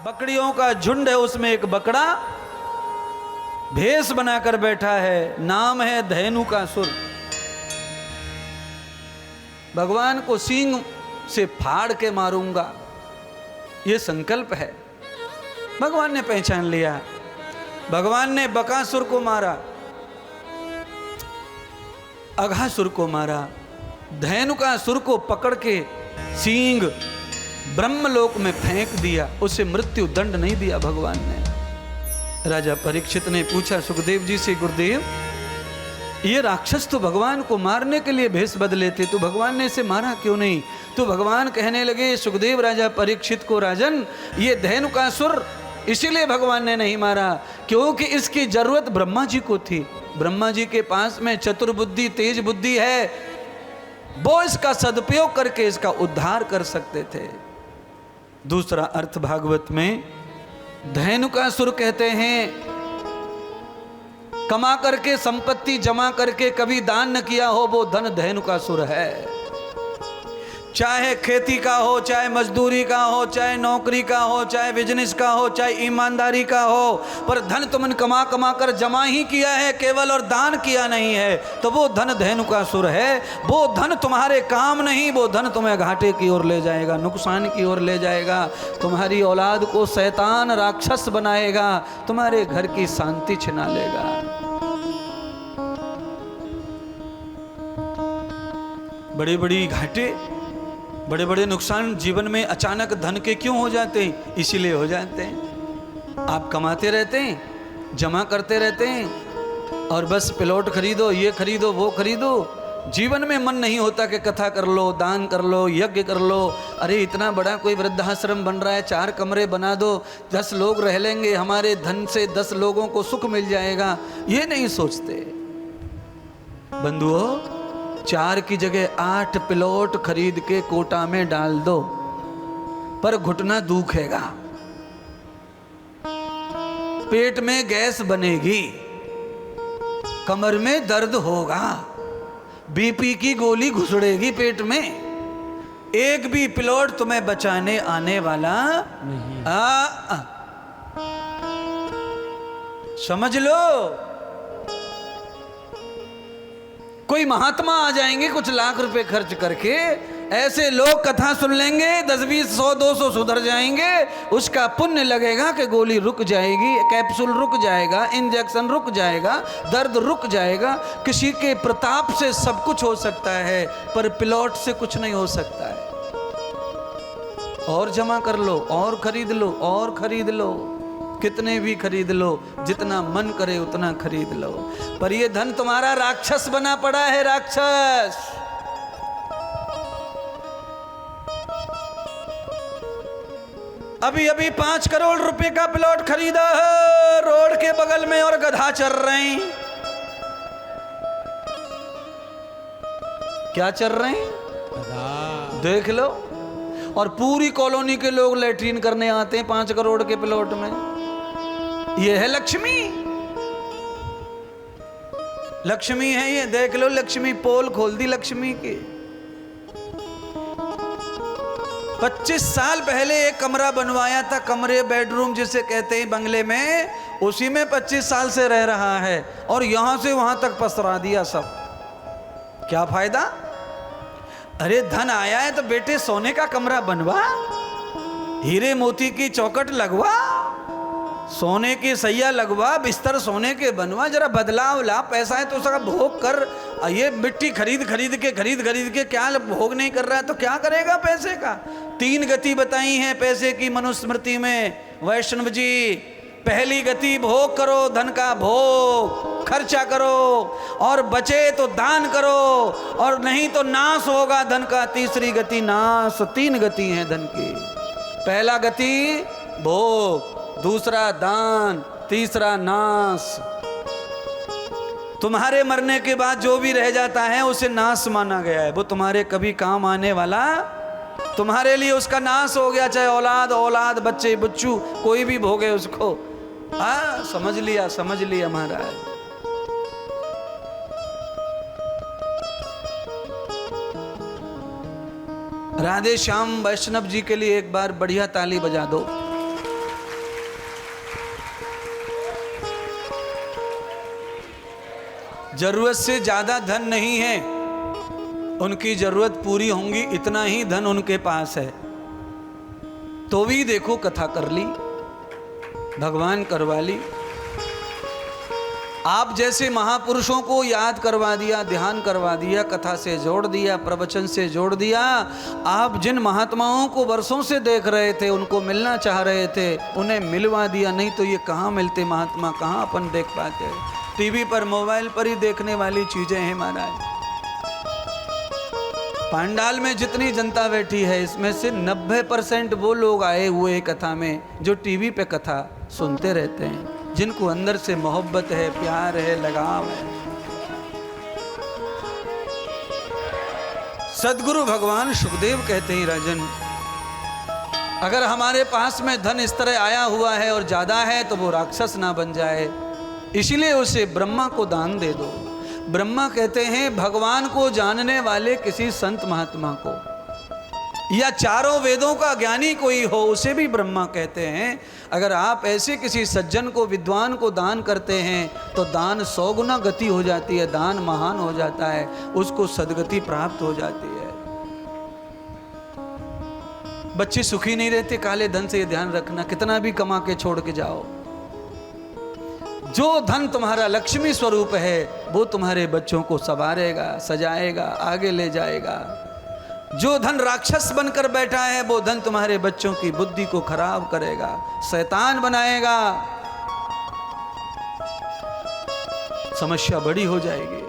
बकरियों का झुंड है, उसमें एक बकरा भेष बनाकर बैठा है, नाम है धेनुकासुर। भगवान को सींग से फाड़ के मारूंगा, ये संकल्प है। भगवान ने पहचान लिया। भगवान ने बकासुर को मारा, अघासुर को मारा, धेनुकासुर को पकड़ के सींग ब्रह्मलोक में फेंक दिया। उसे मृत्यु दंड नहीं दिया भगवान ने। राजा परीक्षित ने पूछा सुखदेव जी से, गुरुदेव ये राक्षस तो भगवान को मारने के लिए भेष बदले थे, तो भगवान ने इसे मारा क्यों नहीं? तो भगवान कहने लगे सुखदेव राजा परीक्षित को, राजन ये धेनुकासुर इसीलिए भगवान ने नहीं मारा क्योंकि इसकी जरूरत ब्रह्मा जी को थी। ब्रह्मा जी के पास में चतुर बुद्धि, तेज बुद्धि है, वो इसका सदुपयोग करके इसका उद्धार कर सकते थे। दूसरा अर्थ भागवत में धेनुकासुर कहते हैं, कमा करके संपत्ति जमा करके कभी दान न किया हो वो धन धेनुकासुर है। चाहे खेती का हो, चाहे मजदूरी का हो, चाहे नौकरी का हो, चाहे बिजनेस का हो, चाहे ईमानदारी का हो, पर धन तुमने कमा कमा कर जमा ही किया है केवल, और दान किया नहीं है, तो वो धन धेनुकासुर है। वो धन तुम्हारे काम नहीं, वो धन तुम्हें घाटे की ओर ले जाएगा, नुकसान की ओर ले जाएगा, तुम्हारी औलाद को शैतान राक्षस बनाएगा, तुम्हारे घर की शांति छिना लेगा। बड़ी बड़ी घाटे, बड़े बड़े नुकसान जीवन में अचानक धन के क्यों हो जाते हैं? इसीलिए हो जाते हैं। आप कमाते रहते हैं, जमा करते रहते हैं, और बस प्लॉट खरीदो, ये खरीदो, वो खरीदो, जीवन में मन नहीं होता कि कथा कर लो, दान कर लो, यज्ञ कर लो। अरे इतना बड़ा कोई वृद्धाश्रम बन रहा है, 4 कमरे बना दो, 10 लोग रह लेंगे, हमारे धन से 10 लोगों को सुख मिल जाएगा, ये नहीं सोचते। बंधुओं, 4 की जगह 8 प्लॉट खरीद के कोटा में डाल दो, पर घुटना दुखेगा, पेट में गैस बनेगी, कमर में दर्द होगा, बीपी की गोली घुसड़ेगी पेट में। एक भी प्लॉट तुम्हें बचाने आने वाला नहीं। समझ लो, कोई महात्मा आ जाएंगे कुछ लाख रुपए खर्च करके, ऐसे लोग कथा सुन लेंगे, 10, 20, 100, 200 सुधर जाएंगे, उसका पुण्य लगेगा कि गोली रुक जाएगी, कैप्सूल रुक जाएगा, इंजेक्शन रुक जाएगा, दर्द रुक जाएगा। किसी के प्रताप से सब कुछ हो सकता है, पर प्लॉट से कुछ नहीं हो सकता है। और जमा कर लो, और खरीद लो, और खरीद लो, कितने भी खरीद लो, जितना मन करे उतना खरीद लो, पर ये धन तुम्हारा राक्षस बना पड़ा है, राक्षस। अभी अभी 5 करोड़ रुपए का प्लॉट खरीदा है रोड के बगल में, और गधा चल रहे हैं। क्या चल रहे हैं? देख लो। और पूरी कॉलोनी के लोग लैट्रीन करने आते हैं 5 करोड़ के प्लॉट में। ये है लक्ष्मी, लक्ष्मी है ये, देख लो, लक्ष्मी पोल खोल दी लक्ष्मी की। 25 साल पहले एक कमरा बनवाया था, कमरे बेडरूम जिसे कहते हैं बंगले में, उसी में 25 साल से रह रहा है, और यहां से वहां तक पसरा दिया सब। क्या फायदा? अरे धन आया है तो बेटे सोने का कमरा बनवा, हीरे मोती की चौखट लगवा, सोने की सैया लगवा, बिस्तर सोने के बनवा, जरा बदलाव ला। पैसा है तो उसका भोग कर। ये मिट्टी खरीद खरीद के क्या भोग नहीं कर रहा है तो क्या करेगा पैसे का? 3 गति बताई हैं पैसे की मनुस्मृति में वैष्णव जी। पहली गति भोग करो, धन का भोग खर्चा करो, और बचे तो दान करो, और नहीं तो नाश होगा धन का। तीसरी गति नाश। 3 गति हैं धन की। पहला गति भोग, दूसरा दान, तीसरा नाश। तुम्हारे मरने के बाद जो भी रह जाता है उसे नाश माना गया है, वो तुम्हारे कभी काम आने वाला, तुम्हारे लिए उसका नाश हो गया। चाहे औलाद बच्चे बच्चू कोई भी भोगे उसको। समझ लिया महाराज। राधे श्याम वैष्णव जी के लिए एक बार बढ़िया ताली बजा दो। जरूरत से ज्यादा धन नहीं है, उनकी जरूरत पूरी होंगी इतना ही धन उनके पास है, तो भी देखो कथा कर ली, भगवान करवा ली। आप जैसे महापुरुषों को याद करवा दिया, ध्यान करवा दिया, कथा से जोड़ दिया, प्रवचन से जोड़ दिया। आप जिन महात्माओं को वर्षों से देख रहे थे, उनको मिलना चाह रहे थे, उन्हें मिलवा दिया। नहीं तो ये कहाँ मिलते महात्मा, कहाँ अपन देख पाते। टीवी पर, मोबाइल पर ही देखने वाली चीजें हैं महाराज। पांडाल में जितनी जनता बैठी है, इसमें से 90% वो लोग आए हुए कथा में जो टीवी पे कथा सुनते रहते हैं, जिनको अंदर से मोहब्बत है, प्यार है, लगाव है। सदगुरु भगवान सुखदेव कहते हैं, राजन अगर हमारे पास में धन इस तरह आया हुआ है और ज्यादा है तो वो राक्षस ना बन जाए, इसलिए उसे ब्रह्मा को दान दे दो। ब्रह्मा कहते हैं भगवान को जानने वाले किसी संत महात्मा को, या चारों वेदों का ज्ञानी कोई हो, उसे भी ब्रह्मा कहते हैं। अगर आप ऐसे किसी सज्जन को, विद्वान को दान करते हैं तो दान 100 गुना गति हो जाती है, दान महान हो जाता है, उसको सदगति प्राप्त हो जाती है। बच्चे सुखी नहीं रहते काले धन से, ये ध्यान रखना, कितना भी कमा के छोड़ के जाओ। जो धन तुम्हारा लक्ष्मी स्वरूप है वो तुम्हारे बच्चों को संवारेगा, सजाएगा, आगे ले जाएगा। जो धन राक्षस बनकर बैठा है वो धन तुम्हारे बच्चों की बुद्धि को खराब करेगा, शैतान बनाएगा, समस्या बड़ी हो जाएगी।